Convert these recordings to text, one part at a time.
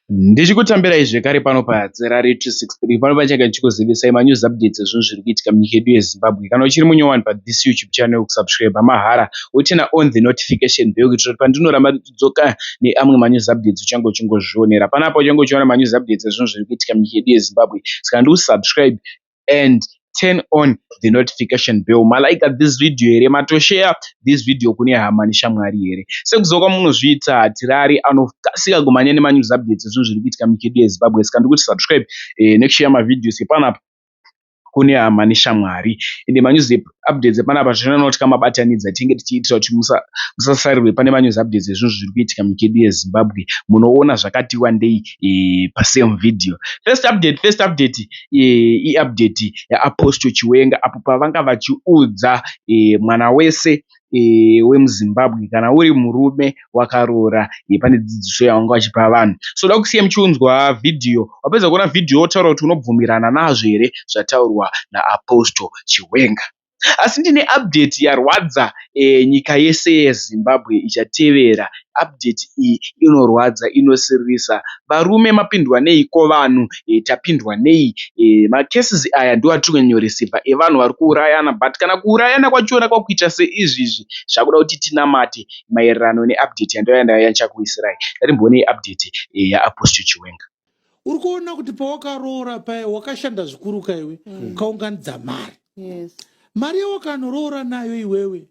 Ndichikutambirai zvekare pano paZerare 263 pano pachanga ndichikuzivisai manews updates ezvinhu zviri kuitika munyika yedu yeZimbabwe. Kana uchiri munyowani pathis YouTube channel, kusubscribe mahara wotina on the notification bell kuitira kuti pandinoramba ndidzoka neamwe manews updates uchange uchingozvionera. Panapa uchange uchiona manews updates ezvinhu zviri kuitika munyika yedu yeZimbabwe. Saka ndokusubscribe and turn on the notification bell. Malaika this video here, matoshare this video kune hama neshamwari here. Sekuzoka munozviita tirari anokasika kumhanya nemanews updates ezvinhu zviri kuitika munyika yedu yeZimbabwe. Saka ndikuti subscribe nekushare mavideos epanapa kune hama neshamwari. Ende manews updates epanapa zvinoona kuti kamabatanidza tinge tichiitira kuti musasarirwe pane manews updates ezvinhu zviri kuitika munyika yedu yeZimbabwe. Munoona zvakati wandei pasame video. First update i-update yaApostle Chiwenga apo pavanga vachiudza mwana wese wemuZimbabwe kana uri murume wakaroora pane dzidziso yavanga vachipa vanhu. So da kusiya muchiunzwa video, wapedza kuona video wotaura kuti unobvumirana nazvo here zvataurwa naApostle Chiwenga. Asi ndine update yarwadza nyika yese yeZimbabwe ichatevera. Update iyi inorwadza, inosirisa. Varume mapindwa neiko vanhu, tapindwa nei? Macases aya ndiwo atikunyoresipa evanhu vari kuurayana, but kana kuurayana kwachiona kwakuita seizvizvi zvakuda kuti tinamate maererano neupdate yandayanchakuisirai. Ndarimbonei update yaApostle Chiwenga. Uri kuona kuti pawakaroora paya wakashanda zvikuru kaiwe ukaunganidza mari. Yes. Mari yawakanoroora nayo iwewe,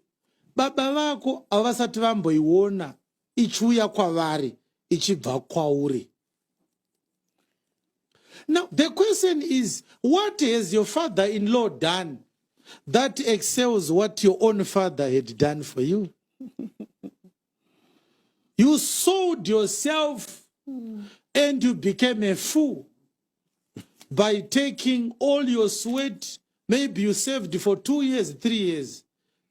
baba vako havasati vamboiona ichiuya kwavari ichibva kwauri. Now the question is, what has your father-in-law done that excels what your own father had done for you? You sold yourself and you became a fool by taking all your sweat. Maybe you saved for 2 years, 3 years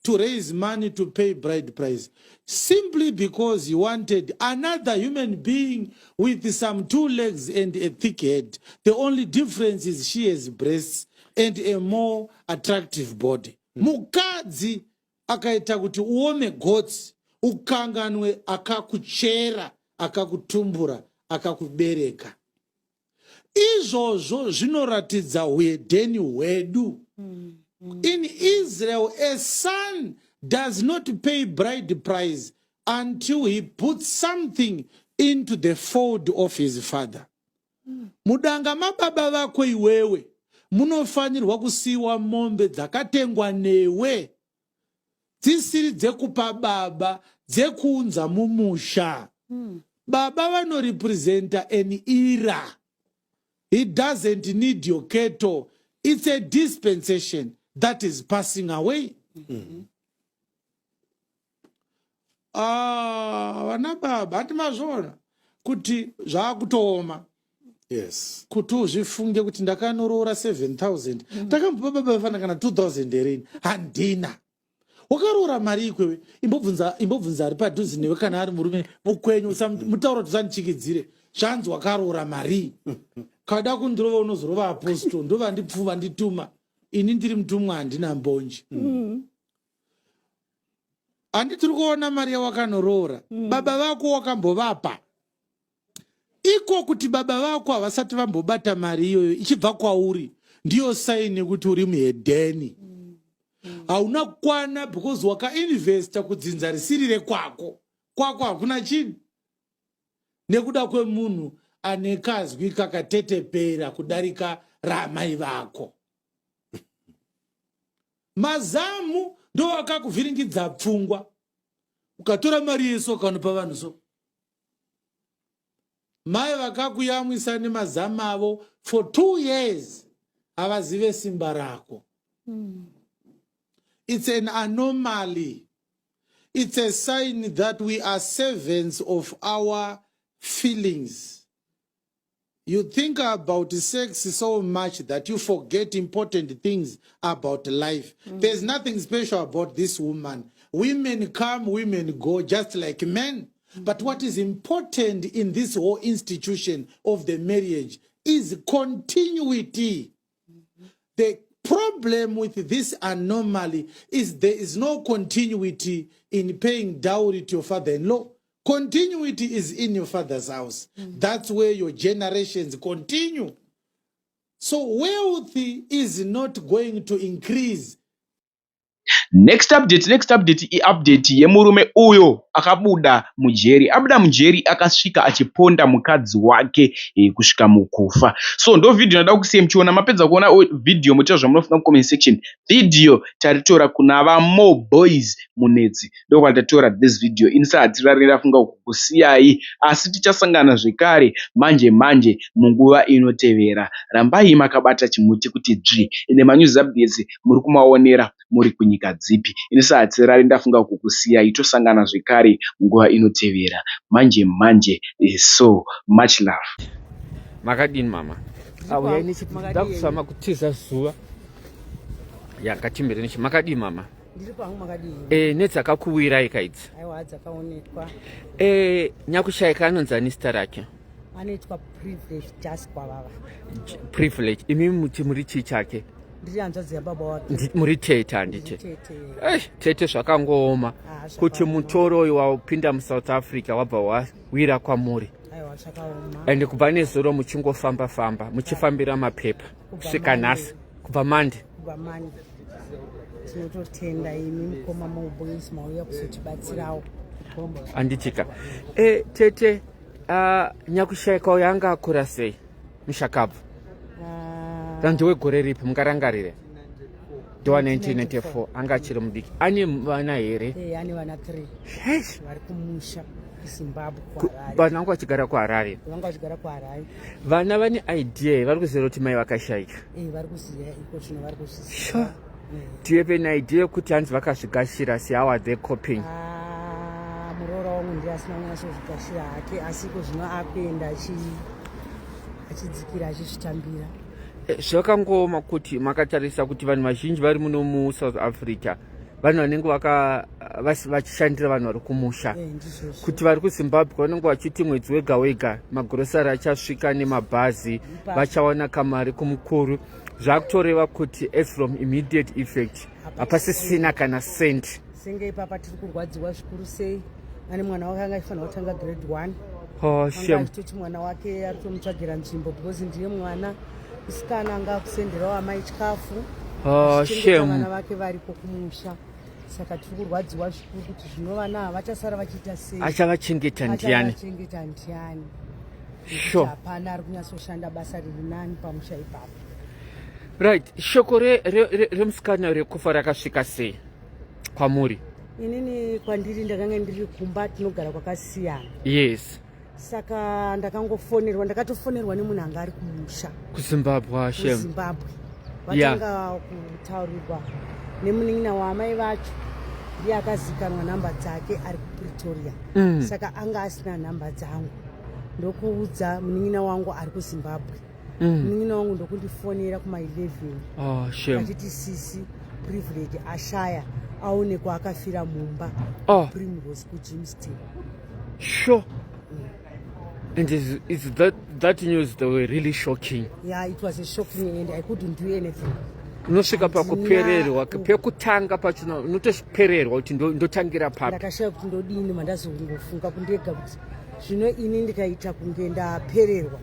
to raise money to pay bride price, simply because you wanted another human being with some 2 legs and a thick head. The only difference is she has breasts and a more attractive body. Mukadzi akaita kuti uome gotsi, ukanganwe akakuchera, akakutumbura, akakubereka. Izvozvo zvinoratidza uedheni hwedu. In Israel, a son does not pay bride price until he puts something into the fold of his father. Mudanga mababa vako iwewe, munofanirwa kusiwa mombe dzakatengwa newe, dzisiri dzekupa baba, dzekuunza mumusha. Baba vanorepresenta an era. He doesn't need your cattle. It's a dispensation that is passing away. Vana baba hatimazvona kuti zvaakutooma. Yes. Kuti uzvifunge kuti ndakanoroora 7,000. Ndakambopa baba vafana kana 2,000 herini. Handina. Wakaroora mari ikwewe. Imbobvunza ari padhuze newe kana ari murume mukwenyu. Mutaura kuti usandichikidzire. Zvanzi wakaroora mari. Kada kundirova unozorova Apostle. Ndova ndipfuva ndituma. Ini ndiri mutumwa handina mbonje. Handitiri kuona mari yawakanoroora. Baba vako wakambovapa. Iko kuti baba vako havasati vambobata mari iyoyo ichibva kwauri, ndiyo saini kuti uri muhedheni. Hauna kukwana because wakainvesta kudzinza risirire kwako. Kwako hakuna chinhu. Nekuda kwemunhu ane kazwi kakatetepera kudarika ramai vako. Mazamu ndo wakakuvhiringidza pfungwa. Ukatora mari yesu ukanopa vanhu so. Mai vakakuyamwisa nemazamu avo for 2 years havazive simba rako. It's an anomaly. It's a sign that we are servants of our feelings. You think about sex so much that you forget important things about life. There's nothing special about this woman. Women come, women go, just like men. But what is important in this whole institution of the marriage is continuity. The problem with this anomaly is there is no continuity in paying dowry to your father-in-law. Continuity is in your father's house. That's where your generations continue. So wealth is not going to increase. Next update i-update yemurume uyo akabuda mujeri. Abuda mujeri akasvika achiponda mukadzi wake kusvika mukufa. So ndo video nada kusiya muchiona. Mapedza kuona video muchaita zvamunofunga comment section. Video taritora kuna more boys munetsi. Ndo kwatatora this video. Inisa hatirarira funga kukusiyai asi tichasangana zvekare manje munguva inotevera. Rambai makabata chimuti kuti dzvi. Ende manews updates muri kumaonera muri kunyika dzipi. Inisa hatirari ndafunga kukusiyai tosangana zvekare munguva inotevera. Manje so much love. Makadini mama. Auya nichida kusama kutiza zuva yakatimbere nichi makadini mama. Ndiri pangu makadini. Nedzakakuwira ikaidzi. Aiwa dzakaonekwa. Nyakushayika anonzani zita rake? Anoitwa Privilege just kwavava. Privilege. Imi muti muri chii chake? Ndiri hanzvadzi yababa wake. Muri tete handiti? Tete zvakangooma kuti mutoro uyu wapinda muSouth Africa wabva wawira kwamuri. Aiwa zvakaoma. Ende kubva nezuro muchingofamba muchifambira mapepa kusvika nhasi kubva mande. Kubva mande. Tinototenda imi mukoma muboys mauya kuzotibatsirawo. Anditika. Tete nyakushayika uyu anga akura sei mushakabva? Ndiwe gore ripi mungarangarire? Ndiwa 1994 anga achiri mudiki. Ane vana here? Ane vana 3. Vari kumusha kuZimbabwe kuHarare. Vana vangu vachigara kuHarare? Vangu vachigara kuHarare. Vana vane idea vari kuziva kuti mai vakashayika? Vari kuziva iko zvino vari kuzviziva. Do you have an idea yekuti hanzi vakazvigashira sei? How are they coping? Muroora wangu ndiye asina kunyasozvigashira hake asi iko zvino akuenda achidzikira achizvitambira. Zvakangooma kuti makatarisa kuti vanhu vazhinji vari muno muSouth Africa vanhu vanenge vachishandira vanhu vari kumusha, kuti vari kuZimbabwe vanenge vachiti mwedzi wega magurosari achasvika nemabhazi vachawana kamari kumukuru. Zvakutoreva kuti as from immediate effect hapasisina kana cent. Senge ipapa tiri kurwadziwa zvikuru sei. Ane mwana wake anga aifanira kutanga grade 1. Shame. Achitoti mwana wake ari kumutsvagira nzvimbo because ndiye mwana musikana anga akusenderawo amai chikafu. Shame. Vana vake varipo kumusha. Saka tiri kurwadziwa zvikuru kuti zvino vana havachasara vachiita sei. Achavachengeta ndiani? Sure. Hapana ari kunyasoshanda basa riri nani pamusha ipapo. Right. Shoko remusikana rekufa rakasvika sei kwamuri? Inini kwandiri ndakanga ndiri kumba tinogara kwakasiyana. Yes. Saka ndakatofonerwa nemunhu anga ari kumusha kuZimbabwe. kuZimbabwe. Vatanga kutaurirwa nemunin'ina wamai vacho ndiye akazikanwa nhamba dzake ari kuPretoria. Saka anga asina nhamba dzangu. Ndokuudza munin'ina wangu ari kuZimbabwe. Munin'ina wangu ndokundifonera kuma11. Shame. Achiti sisi Privilege ashaya aonekwa akafira mumba Primrose kuJimston. Sure. And is that news that were really shocking? Yeah, it was a shocking and I couldn't do anything. Unosvika pakupererwa pekutanga pachino unotopererwa kuti ndotangira papi. Ndakashaya kuti ndodini mandazongofunga kundega kuti zvino ini ndikaita kunge ndapererwa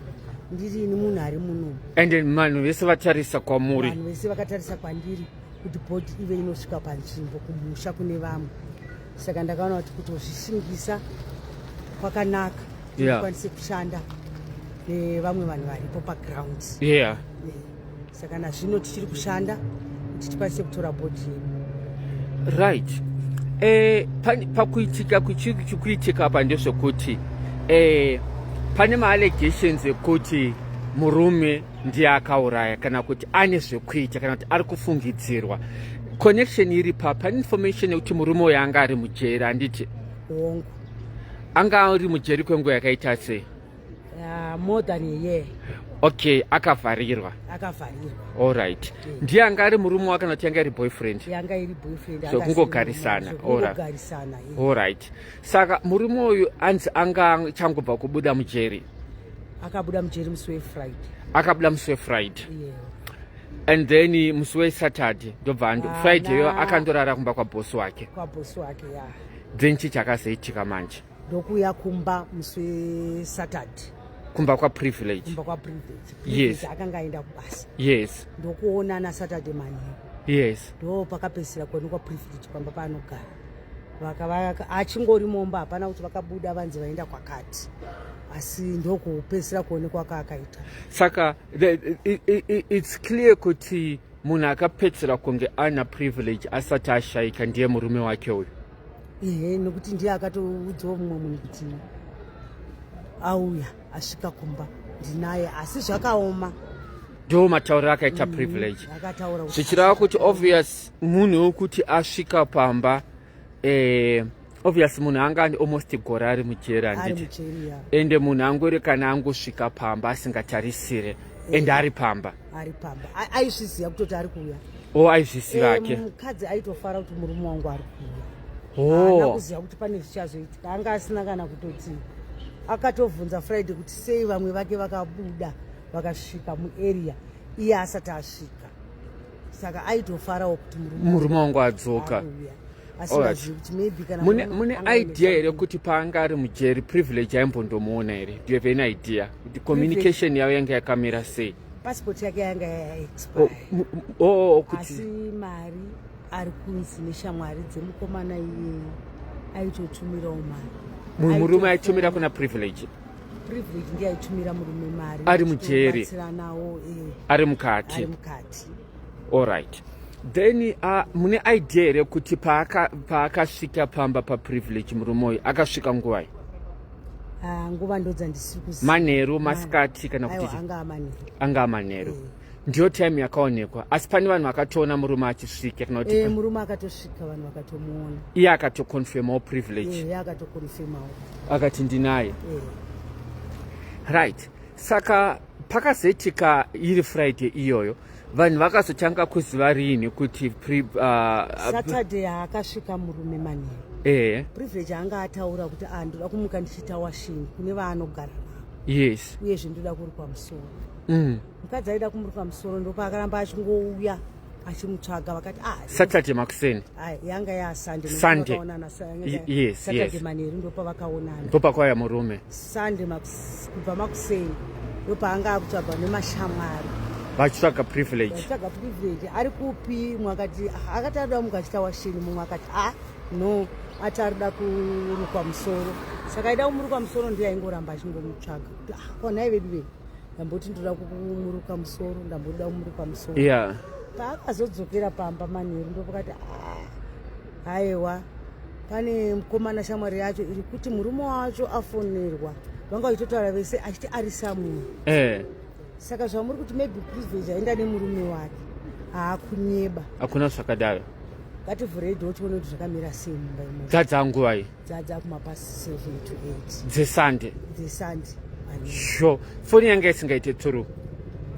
ndiri ini munhu ari muno. And vanhu vese vatarisa kwamuri. Vanhu vese vakatarisa kwandiri kuti bhodhi ive inosvika panzvimbo kumusha kune vamwe. Saka ndakaona kuti kutozvishingisa kwakanaka. Tikwanise kushanda nevamwe vanhu varipo paground. Saka nazvino tichiri kushanda kuti tikwanise kutora bhodhi yedu. Right. Pakuitika kuchiitika apa ndezvekuti pane ma-allegations ekuti murume ndiye akauraya kana kuti ane zvekuita kana kuti ari kufungidzirwa. Connection iri pane information yekuti murume uyu anga ari mujeri handiti? Hongu. Anga ari mujeri kwenguva yakaita sei? More than a year. Okay, akavharirwa. All right. Ndiye anga ari murume wake kana kuti yanga iri boyfriend? Yanga iri boyfriend. So kungogarisana. All right. Saka murume uyu anzi anga changobva kubuda mujeri. Akabuda mujeri musi weFriday. Akabuda musi weFriday. And then musi weSaturday ndobva Friday yo akandorara kumba kwabosi wake. Kwabosi wake, Then chichakazoitika manje. ndokuuya kumba musi weSaturday. Kumba kwaPrivilege. Kumba kwaPrivilege. Yes. Akanga aenda kubasa. Yes. Ndokuonana Saturday manheru. Yes. Ndo pakapesera kuonekwa Privilege pamba paanogara. Achingori momba hapana kuti vakabuda vanzi vaenda kwakati. Asi ndokupesera kuonekwa kaakaita. Saka it's clear kuti munhu akapedzera kunge ana privilege asati ashayika ndiye murume wake uyu. Nekuti ndiye akatoudzawo mumwe munhu kuti auya asvika kumba ndinaye, asi zvakaoma. Ndo matauriro akaita Privilege. Akataura zvichireva kuti obvious munhu wekuti asvika pamba obvious munhu anga almost gore ari mujeri handiti, ende munhu angori kana angosvika pamba asingatarisire ende ari pamba aizviziva kutoti ari kuuya. Aizviziva ke mukadzi aitofara kuti murume wangu ari kuuya. Haana kuziva kuti pane zvichazoitika, anga asina kana kutoti. Akatovhunza Friday kuti sei vamwe vake vakabuda vakasvika muarea iye asati asvika, saka aitofarawo kuti murume wangu adzoka. Mune idea here kuti paanga ari mujeri Privilege aimbondomuona here? Do you have any idea kuti communication yavo yanga yakamira sei? Passport yake yanga yaexpire. Asi mari ari kunzi neshamwari dzemukomana iye aitotumirawo mari. Murume aitumira kuna Privilege ndiye aitumira murume mari ari mujeri, ari mukati. Alright. Then mune idea here kuti paakasvika pamba paPrivilege murume uyu akasvika nguvai? Nguva ndodzandisiri kuziva. Manheru, masikati kana kuti anga manheru. Ndiyo time yakaonekwa. Asi pane vanhu vakatoona murume achisvika kana kuti murume akatosvika vanhu vakatomuona. Iye akatoconfirmawo Privilege. Iye akatoconfirmawo. Akati ndinaye. Right. Saka pakazoitika iri Friday iyoyo vanhu vakazotanga kuziva rini kuti Saturday akasvika murume manheru. Privilege anga ataura kuti ndoda kumuka ndichita washing kune vaanogara navo. Yes. Uyezve ndoda kurukwa musoro. Mukadzi aida kumurukwa musoro ndopakaramba achingouya achimutsvaga vakati Saturday makuseni. Yanga yaSunday. Yes. Saturday manheru ndopavakaonana. Ndopakwauya murume. Sunday kubva makuseni ndopaanga akutsvagwa nemashamwari vachitsvaga Privilege. Ari kupi? Mumwe akati akati arida kumuka achita washini, mumwe akati no ati arida kurukwa musoro. Saka aida kumurukwa musoro ndiye aingoramba achingomutsvaga kuti onai vedu vedu ndamboti ndoda kumuruka musoro, ndamboda kumuruka musoro. Paakazodzokera pamba manheru ndopakati haiwa pane mukomana shamwari yacho iri kuti murume wacho afonerwa, vanga vachitotaura vese achiti ari Samuel. Saka zvamuri kuti maybe Privilege aenda nemurume wake haakunyeba. Hakuna zvakadaro. Ngativhurei dho tione kuti zvakamira sei mumba imomo. Dzadza nguvai? Dzadza kumapasi 7 to 8 dzeSunday. Sure. Foni yanga isingaite through.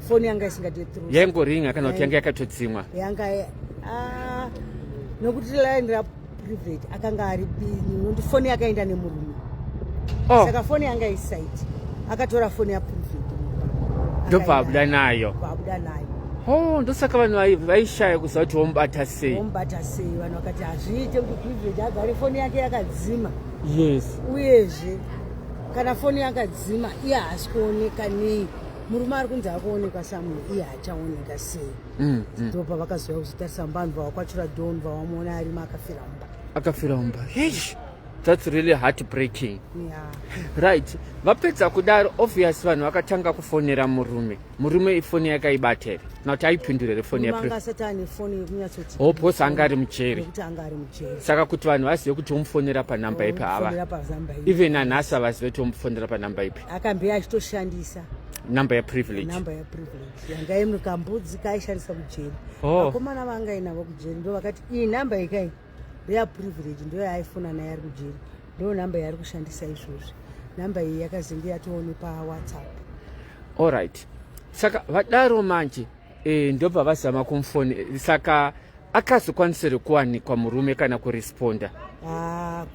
Foni yanga isingaite through. Yangoringa kana kuti yanga yakatodzimwa? Yanga nokuti line raPrivilege akanga ari nokuti foni yakaenda nemurume. Saka foni yanga isite. Akatora foni yaPrivilege. Ndobva abuda nayo. Ndosaka vanhu vaishaya kuziva kuti vomubata sei. Vanhu vakati hazviite kuti Privilege agare foni yake yakadzima. Yes. Uyezve kana foni yakadzima iye haasi kuoneka nei. Murume ari kunzi akuonekwa Samuel, iye hachaoneka sei. Ndopa vakaziva kuzotarisa vanhu vavakwachura Dawn vavamuona arimo akafira mumba. That's really heartbreaking. Right. Vapedza kudaro obvious vanhu vakatanga kufonera murume ifoni yakaibata here kana kuti aipindurire foni because anga ari mujeri. Saka kuti vanhu vazive kuti omufonera panhamba ipi hava, even nanhasi havazive kuti omufonera panhamba ipi. Akambe achitoshandisa namba yaPrivilege yanga yemukambudzi kaishandisa kujeri. Vakomana vangainavo kujeri ndo vakati iyi namba ikai yaPrivilege ndo yaaifona naye ari kujeri, ndo namba yaari kushandisa izvozvi. Namba iyi yakazenge yatoone paWhatsApp. Alright. Saka vadaro manje ndobva vazama kumufoni. Saka akazokwanisire kuwanikwa murume kana kuresponda?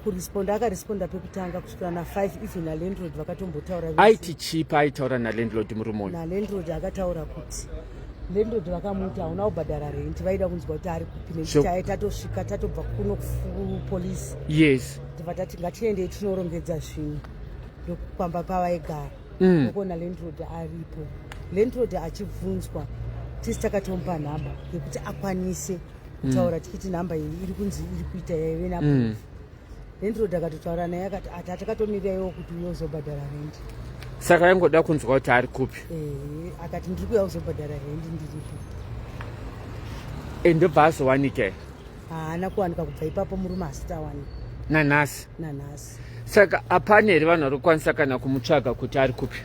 Kuresponda akaresponda pekutanga kusvikira na5 even nalandlord vakatombotaura. Aiti chipa aitaura nalandlord murume uyu? Nalandlord akataura kuti landlord vakamuti hauna kubhadhara rent vaida kunzwa kuti ari kupi nekuti tatosvika tatobva kuno kupolisi yes tibva tati ngatiendei tinorongedza zvinhu ndokwamba pavaigara okuona landlord aripo landlord achibvunzwa tisi takatomupa nhamba yekuti akwanise kutaura tichiti nhamba iyi iri kunzi iri kuita yaive napo landlord akatotaura naye akati hatakatomiraiwo kuti uyozobhadhara rent saka yangoda kunzwa kuti ari kupi akati ndiri kuya kuzobhadhara rent ndiripo ndobva azowanike haana kuwanika kubva ipapo murume asitawanika nanhasi saka hapana here vanhu vari kukwanisa kana kumutsvaga kuti ari kupi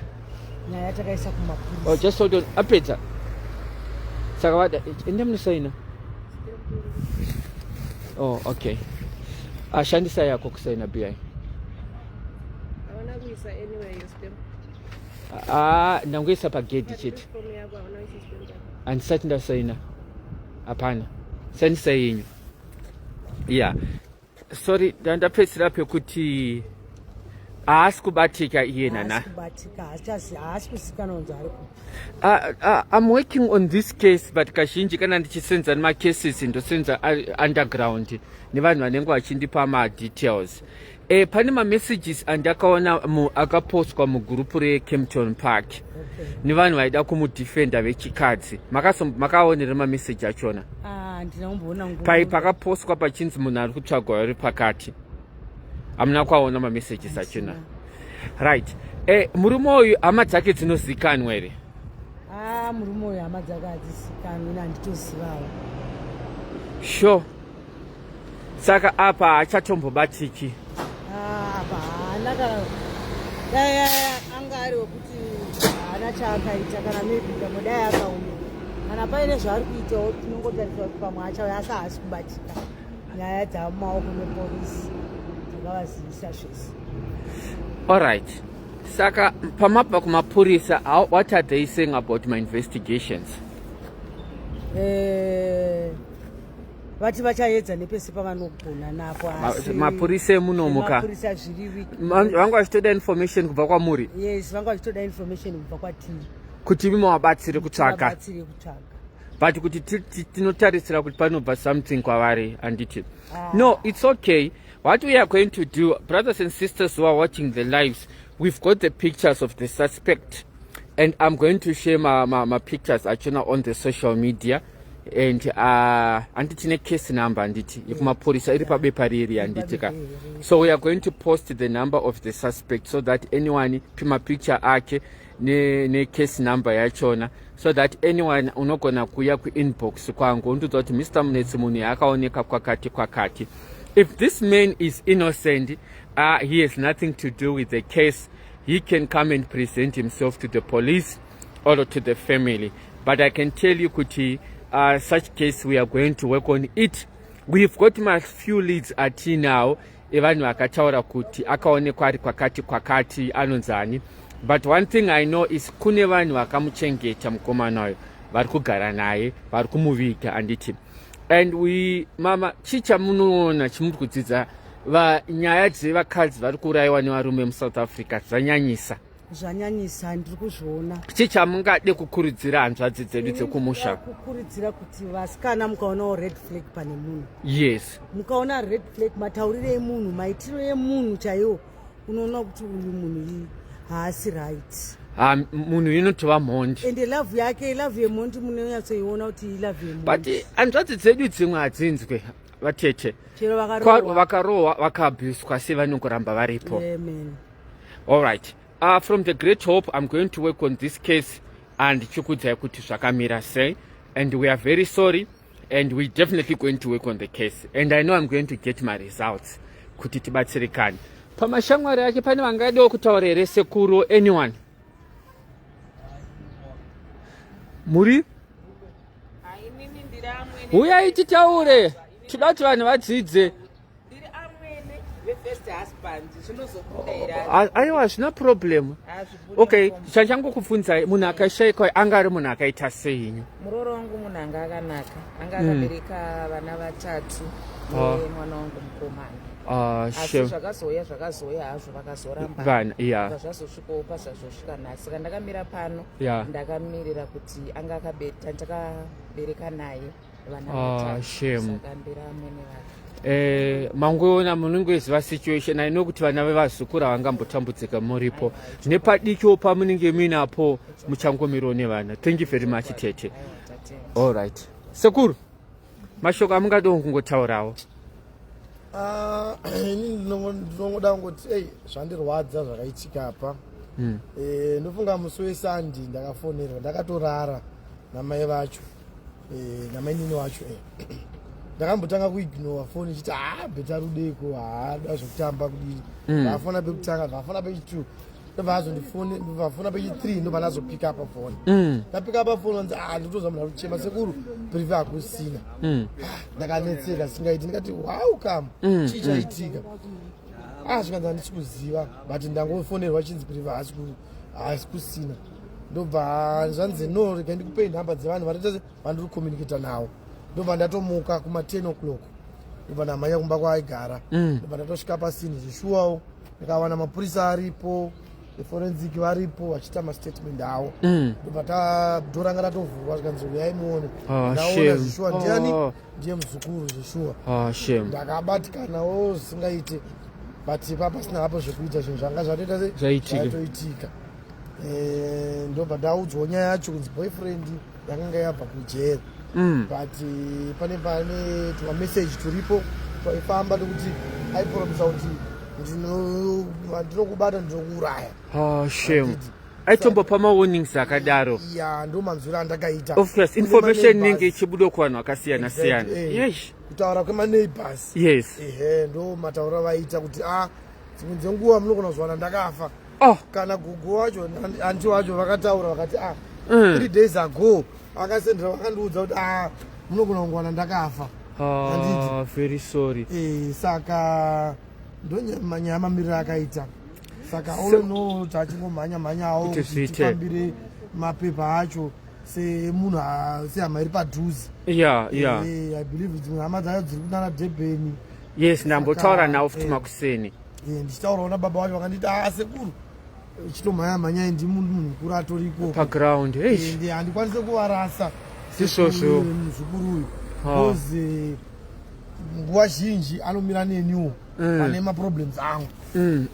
nyaya takaisa kumapurisa just hold on apedza saka vada ende munosaina okay ashandisa yako kusaina bi ndangoisa pagedhi chete handisati ndasaina hapana sandisa yenyu sorry ndandapedzisira pekuti haasi kubatika iye nana haasi kuzikanwa kunzi ari I'm working on this case but kazhinji kana ndichisenza nemacases ndosenza underground nevanhu vanenge vachindipa madetails pane mamessages andakaona akapostwa mugurupu reCampton Park nevanhu vaida kumudefenda vechikadzi makaonera mameseji achona pakapostwa pachinzi munhu ari kutsvagwa uri pakati hamuna kwaona mamessages achona right murume uyu hama dzake dzinozikanwa here murume uyu hama dzake hadzizikanwi nanditozivawo sure saka apa hachatombobatiki apa haana anga ari wekuti haana chaakaita kana maybe pamwe dai akaumira kana paine zvaari kuitawo tinongotarisa kuti pamwe achauya asi haasi kubatika nyaya dzamumaoko mepolisi dzakavazivisa zvese alright saka pamabva kumapurisa what are they saying about my investigations vati vachaedza nepese pavanogona napo mapurisa emunomuka vanga vachitoda information kubva kwamuri yes vanga vachitoda information kubva kwatiri kuti mimavabatsire kutsvaga but kuti tinotarisira kuti panobva something kwavari handiti no it's okay. What we are going to do, brothers and sisters who are watching the lives, we've got the pictures of the suspect and I'm going to share my pictures actually on the social media and anditine case number anditi ikumapurisa iri pabepa riri anditika so we are going to post the number of the suspect so that anyone pima picture ake ne case number yachona so that anyone unogona kuya kuinbox kwangu undudza kuti Mr. Munetsi munhu akaoneka kwakati. If this man is innocent, he has nothing to do with the case, he can come and present himself to the police or to the family. But I can tell you, Kuti, such case we are going to work on it. We've got my few leads at now. Even wakataura kuti akaonekwa ari kwakati anonzani. But one thing I know is kune vanhu vakamuchengeta mukomana uyu vari kugara naye vari kumuviga anditi. And we mama chicha munoona chimuri kudzidza nyaya dzevakadzi vari kuurayiwa nevarume muSouth Africa zvanyanyisa ndiri kuzviona chicha mungade kukurudzira hanzvadzi dzedu dzekumusha kukurudzira kuti vasikana mukaonawo red flag pane munhu yes mukaona red flag matauriro emunhu maitiro emunhu chaiwo unoona kuti uyu munhu iyi haasi right munhu inotova mhondi ende lavhu yake lavhu yemhondi munonyatsoiona kuti ilavhu yemhondi but hanzvadzi dzedu dzimwe hadzinzwe vatete chero vakarohwa vakaabhuswa sevanongoramba varipo amen all right from the Great Hope I'm going to work on this case and chikudzai kuti zvakamira sei and we are very sorry and we definitely going to work on the case and I know I'm going to get my results kuti tibatsirikane pamashamwari ake pane vangadewo kutaura here sekuru anyone muri uyai titaure tida kuti vanhu vadzidze aiwa hazvina problem okay chachangokufunzai munhu akashayikwa anga ari munhu akaita seinyu muroro wangu munhu anga akanaka anga akabereka vana vatatu nemwana wangu mukomana asi zvakazoya hazvo vakazoramba vana zvazosvikawo pasazvosvika nhasi saka ndakamira pano ndakamirira kuti anga akabeta ndakabereka naye vana vatatu ndiri amweni vake. mangoona munongoziva situation aino kuti vana vevazukuru vangambotambudzika muripo nepadikiwo pamunenge muinapo muchangomirawo nevana. Thank you very much tete. All right sekuru mashoko amungadawo kungotaurawo. Ini ndinongoda kungoti zvandirwadza zvakaitika apa. Ndofunga musi wesandi ndakafonerwa ndakatorara namai vacho namainini wacho ndakambotanga kuignora foni chiti bheta rudeko haada zvokutamba kudii vafona pekutanga vafona pechi2 ndobvazondifone vafona pechi3 ndobvanazopika apa foni ndapika apa foni wanzi ndotoza munhu arikuchema sekuru prive hakusina ndakanetseka singaiti ndikati wow kam chii chaitika zvikanzi handichikuziva but ndangofonerwa chinzi prive hasi kusina ndobva zvanzi no rega ndikupei nhamba dzevanhu vatete vandiri kucommunicata nawo ndobva ndatomuka kuma10 o'clock ndobva ndamhanya kumba kwaaigara ndobva ndatosvika pasini zvishuwawo ndikawana mapurisa aripo eforensic varipo vachiita mastatement avo ndobva dhoranga ratovhurwa zvikanzi uyai muone ndaona zvishuwa ndiani ndiye muzukuru zvishuwa ndakabatikanawo zvisingaite but papasina apo zvekuita zvinhu zvanga zvatoitika ndobva ndaudzwa nyaya yacho kunzi boyfriend yakanga yabva kujeri but pane tumameseji turipo twaifamba tokuti aipromisa kuti ndinokubata ndinokuuraya. aitombopa mawarnings akadaro. Ndo manzura andakaita. Of course information inenge ichibuda kuvanhu vakasiyana siyana. Kutaura kwemaneighbors. Yes. Ndo mataura vaita kuti dzimwe dzenguva munogona kuzwana ndakafa. Kana gugu wacho anti wacho vakataura vakati 3 days ago vakasendera vakandiudza kuti munogona kungwana ndakafa. Very sorry. Saka ndo nyama mirira akaita. Saka all no tachingomhanya-mhanyawo kuti tipambire mapepa acho semunhu sehama iri padhuze. I believe dzimwe hama dzayo dziri kunana Durban. Yes, ndambotaura nawo futi makuseni. Ndichitaurawo nababa wacho vakanditi sekuru chitomhanya-mhanyai ndi munhu mukuru atoriko paground. Handikwanise kuvarasa sisvozvo muzukuru uyu because nguva zhinji anomira neniwo pane maproblems angu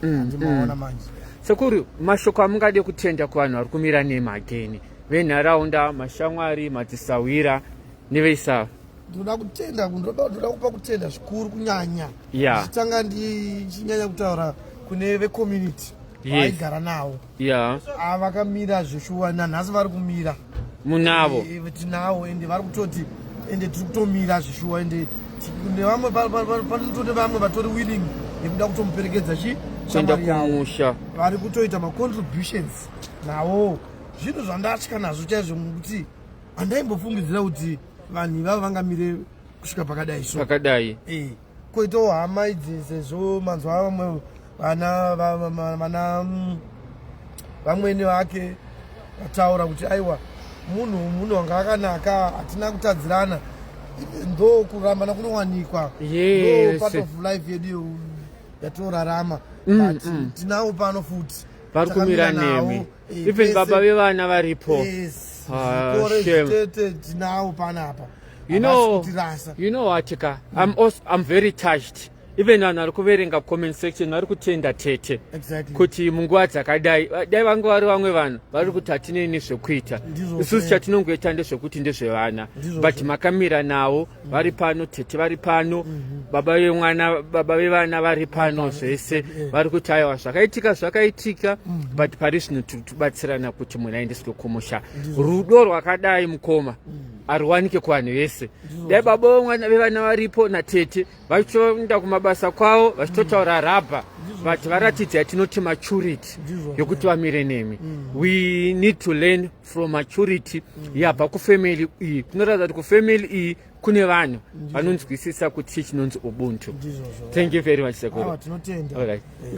andimaona manje. Sekuru, mashoko amungade kutenda kuvanhu vari kumira nemi again venharaunda, mashamwari, matisawira neveisava? Ndoda kutenda, ndoda kupa kutenda zvikuru kunyanya. Ndichitanga ndichinyanya kutaura kune vecommunity vaigara navo. Vakamira zveshuwa nanhasi vari kumira munavo. Tinavo ende vari kutoti ende tiri kutomira zveshuwa ende nevamwe panototi vamwe vatori willing nekuda kutomuperekedza kuenda kumusha vari kutoita macontributions nawo. Zvinhu zvandatya nazvo chaizvo mukuti handaimbofungidzira kuti vanhu ivavo vangamire kusvika pakadai so pakadai. Koitawo hama idzi sezvo manzwa vamwe vana vamweni vake vataura kuti aiwa munhu wanga akanaka hatina kutadzirana ndo kurambana kunowanikwa. Part of life yedu yatorarama. Tinavo pano futi vari kumira nemi even baba vevana varipo. Tinavo panapa. You know what, I'm very touched. Even vanhu vari kuverenga comment section vari kutenda tete kuti munguva dzakadai dai vange vari vamwe vanhu vari kuti hatinei nezvekuita, isusu chatinongoita ndezvekuti ndezvevana, but makamira navo vari pano, tete vari pano, baba vevana vari pano, zvese vari kuti aiwa zvakaitika but pari zvino tiri kubatsirana kuti munhu aendeswe kumusha. Rudo rwakadai mukoma haruwanike kuvanhu vese. Dai baba vevana varipo natete vachienda kumabasa kwavo vachitotaura rabha but varatidza yatinoti maturity yokuti vamire nemi. We need to learn from maturity yabva kufamily iyi. Kunoratidza kuti kufamily iyi kune vanhu vanonzwisisa kuti chinonzi ubuntu. Thank you very much sekuru.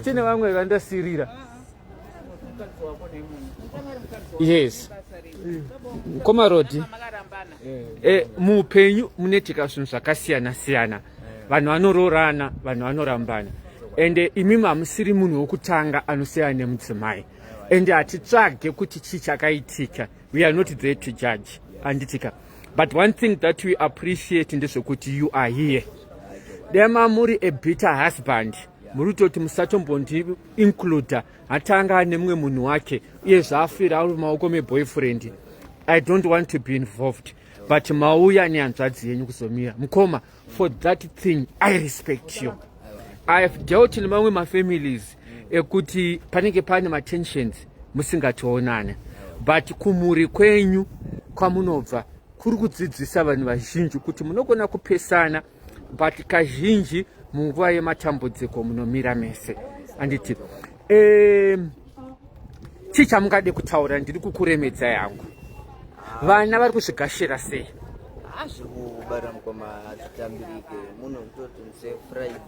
Tine vamwe vandasirira. Yes. Komarodi. Muupenyu munoitika zvinhu zvakasiyana siyana. vanhu vanororana, vanhu vanorambana, ende imimi hamusiri munhu wokutanga anosiyana nemudzimai, ende hatitsvage kuti chii chakaitika. We are not there to judge, handitika. But one thing that we appreciate ndezvekuti you are here. Dema muri a bitter husband, muri kutoti musatombondi include atanga nemumwe munhu wake uye zvafira ari mumaoko meboyfriend. I don't want to be involved, but mauya nehanzvadzi yenyu kuzomira mukoma. For that thing I respect you. I have dealt in mamwe mafamilies ekuti panenge pane matensions musingatoonana, but kumuri kwenyu kwamunobva kuri kudzidzisa vanhu vazhinji kuti munogona kupesana, but kazhinji munguva yematambudziko munomira mese. Anditi chii chamungade kutaura? Ndiri kukuremedza yangu. Vana vari kuzvigashira sei? Zvekubara mukoma hazvitambirike. Munhu kutoti muse Friday.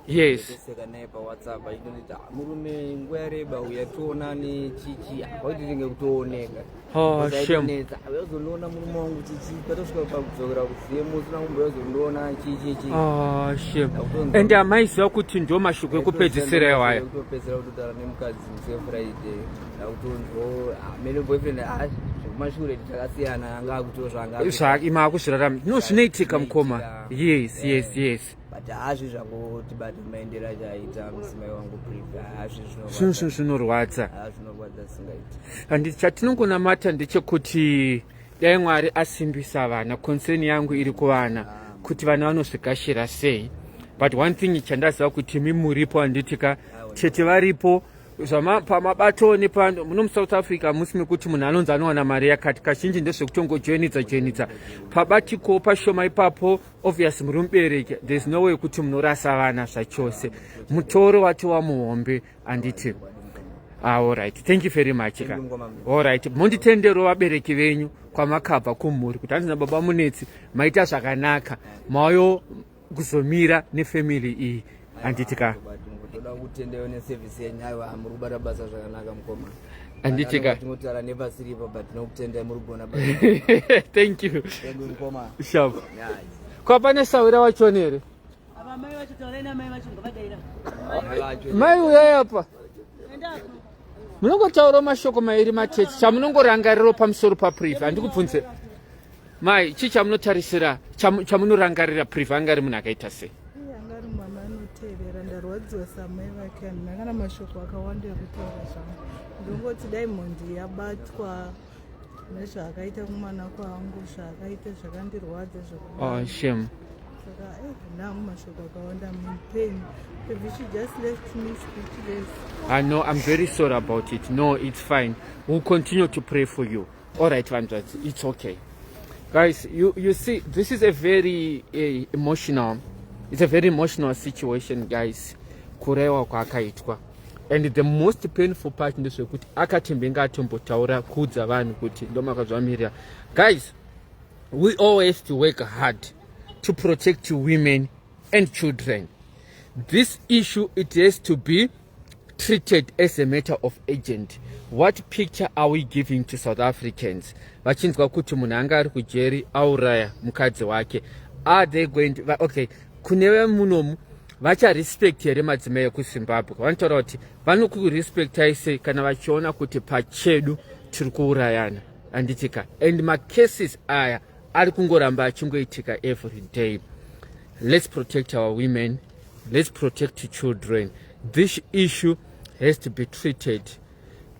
Yes. Seka naye paWhatsApp achitonita murume nguva yareba uya tionane chichi hapaiti tinge kutooneka. Oh, shame. Uyazondiona murume wangu chichi patosvika pakudzokera kuziye musi nangu uyazondiona chichi. Oh, shame. Ende amaiziva kuti ndo mashoko ekupedzisira iwayo. Kutopedzisira kutotara nemukadzi muse Friday. Ndakutonzwo mene boyfriend mashure takasiyana anga kutozvanga. Ima kuzvirarama. No zvinoitika mukoma. Yes, yes, yes. But hazvi zvangoti bata maendera chaita mudzimai wangu priva hazvi zvinorwadza. Zvinorwadza singaiti. Handiti chatinongonamata ndechekuti dai Mwari asimbisa vana, concern yangu iri kuvana kuti vana vanozvigashira sei. But one thing chandaziva kuti mimuripo handitika chete varipo pamabato nepando muno muSouth Africa musime kuti munhu anonzi anowana mari yakati kazhinji ndezvekutongojoinidza pabatiko pashoma ipapo. Obvious muri mubereki, there's no way kuti munorasa vana zvachose, mutoro wati wamuhombe. Anditi all right, thank you very much. All right, monditendero vabereki venyu kwamakabva kumhuri kuti handina baba munetsi maita zvakanaka mauyo kuzomira nefamily iyi. Anditika toda kutendeyo neservice yenyu aiwa muri kubata basa zvakanaka mukoma. Anditika tinotara nepasiripo but tinokutendai muri kugona basa. Thank you. Thank you mukoma. Sharp. Kwapane Sawira wachona here? Mai vacho taura namai vacho ngavadaira. Mai uyai apa. Munongotaura mashoko mairi matete chamunongorangariro pamusoro papriva. Handikubvunze mai chii chamunotarisira chamunorangarira priva angari munhu akaita sei? Angari mama anotevera ndarwadziwa samai vake handina kana mashoko akawanda ekutaura zvangu. Ndongoti Diamond yabatwa nezvaakaita kumwana kwangu zvaakaita zvakandirwadza zvakawanda. Oh, shame. Saka handangu mashoko akawanda mupeni. She just left me speechless. I know, I'm very sorry about it. No, it's fine. We'll continue to pray for you. All right, Vandrat, it's okay. Guys, you see, this is a very emotional, it's a very emotional situation, guys. Kurewa kwa akaitwa. And the most painful part in this way, akatimbenga atombotaura kudza vanhu kuti ndomakazvamirira. Guys, we always have to work hard to protect women and children. This issue, it has to be treated as a matter of urgent. What picture are we giving to South Africans? Vachinzwa kuti munhu anga ari kujeri auraya mukadzi wake. Are they going to, okay, kunewe munomu vacharespect here madzimai ekuZimbabwe. Vanotaura kuti vanokurespectai sei kana vachiona kuti pachedu tiri kuurayana. Anditika. And macases aya ari kungoramba achingoitika every day. Let's protect our women. Let's protect children. This issue has to be treated.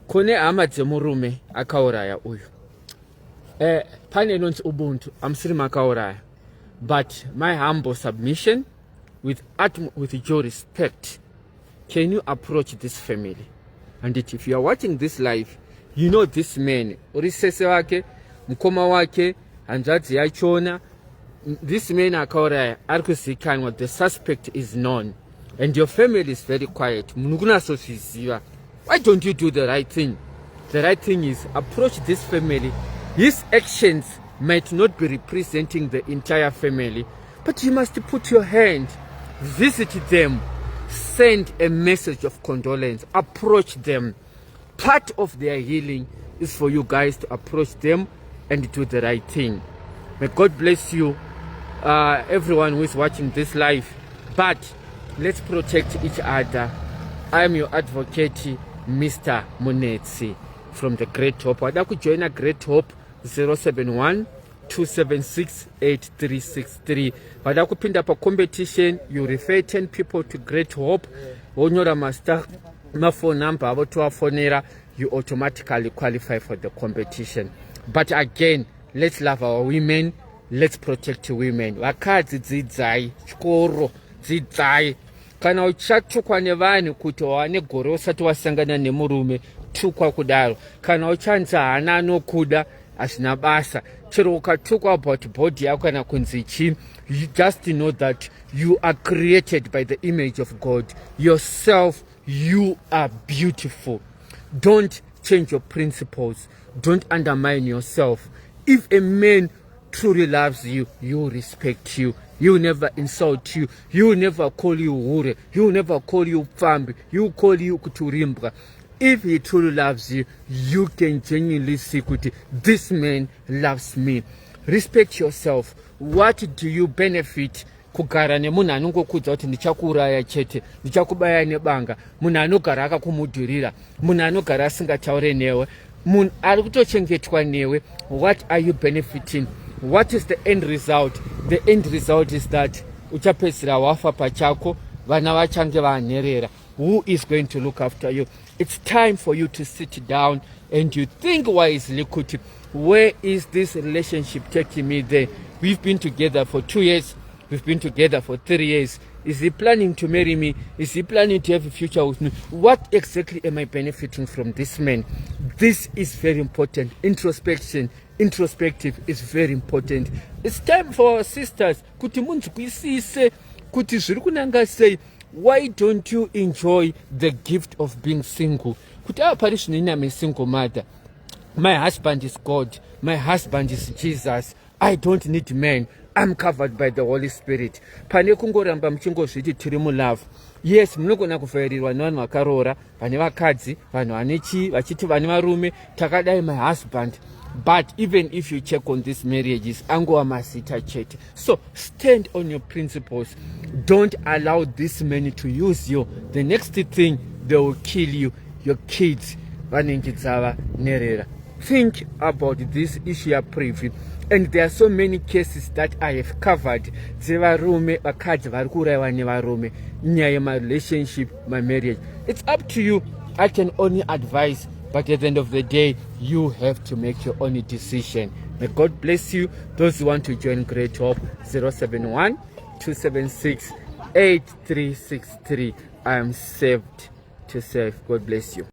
Kune hama dzemurume akauraya uyu. Pane inonzi Ubuntu, amusiri makauraya. But my humble submission, with due respect, can you approach this family? And if you are watching this live, you know this man, urisese wake, mukoma wake, hanzvadzi yachona. This man akauraya ari kuzikanwa, the suspect is known, and your family is very quiet. Why don't you do the right thing? The right thing is approach this family. His actions might not be representing the entire family, but you must put your hand, visit them, send a message of condolence, approach them. Part of their healing is for you guys to approach them and do the right thing. May God bless you. everyone who is watching this live, but let's protect each other. I'm your advocate, Mr. Munetsi from the Great Hope. Wada kujoin a Great Hope 071-276-8363. Wada kupinda pa competition, you refer 10 people to Great Hope. Onyora master my phone number abo towafonera, you automatically qualify for the competition. But again, let's love our women, let's protect women. Vakadzi dzidzai, chikoro dzidzai. Kana uchatukwa nevanhu kuti wawane gore usati wasangana nemurume, tukwa kudaro. Kana uchanza hana anokuda asina basa. Chero ukatukwa about body yako kana kunzi chi, you just know that you are created by the image of God. Yourself, you are beautiful. Don't change your principles. Don't undermine yourself. If a man truly loves you, he will respect you. He will never insult you. He will never call you hure. He will never call you fambi. He will call you kuturimbra. If he truly loves you, you can genuinely see kuti, this man loves me. Respect yourself. What do you benefit kugara nemunhu anongokudza kuti ndichakuuraya chete, ndichakubaya nebanga, munhu anogara akakumudhurira, munhu anogara asingataure newe, munhu ari kutochengetwa newe. What are you benefiting? What is the end result? The end result is that uchapedzisira wafa pachako, vana vachange vanherera. Who is going to look after you? It's time for you to sit down and you think wisely, kuti, where is this relationship taking me there? We've been together for 2 years. We've been together for 3 years. Is he planning to marry me? Is he planning to have a future with me? What exactly am I benefiting from this man? This is very important. Introspective is very important. It's time for our sisters kuti munzwisise kuti zviri kunanga sei. Why don't you enjoy the gift of being single? Kuti pari zvino I'm a single mother. My husband is God. My husband is Jesus. I don't need men. I'm covered by the Holy Spirit. Pane kungoramba muchingozviti tiri mulove. Yes, munogona kuvairirwa nevanhu vakarora, vane vakadzi, vanhu vanechi, vachiti vane varume, takadai my husband. But even if you check on these marriages, angova masita chete. So stand on your principles. Don't allow this man to use you. The next thing, they will kill you, your kids. Think about this issue briefly. And there are so many cases that I have covered. Dzevarume vakadzi vari kuuraiwa nevarume nyaya yema relationship, my marriage. It's up to you. I can only advise, but at the end of the day, you have to make your own decision. May God bless you. Those who want to join Great Hope, 071-276-8363. I am saved to serve. God bless you.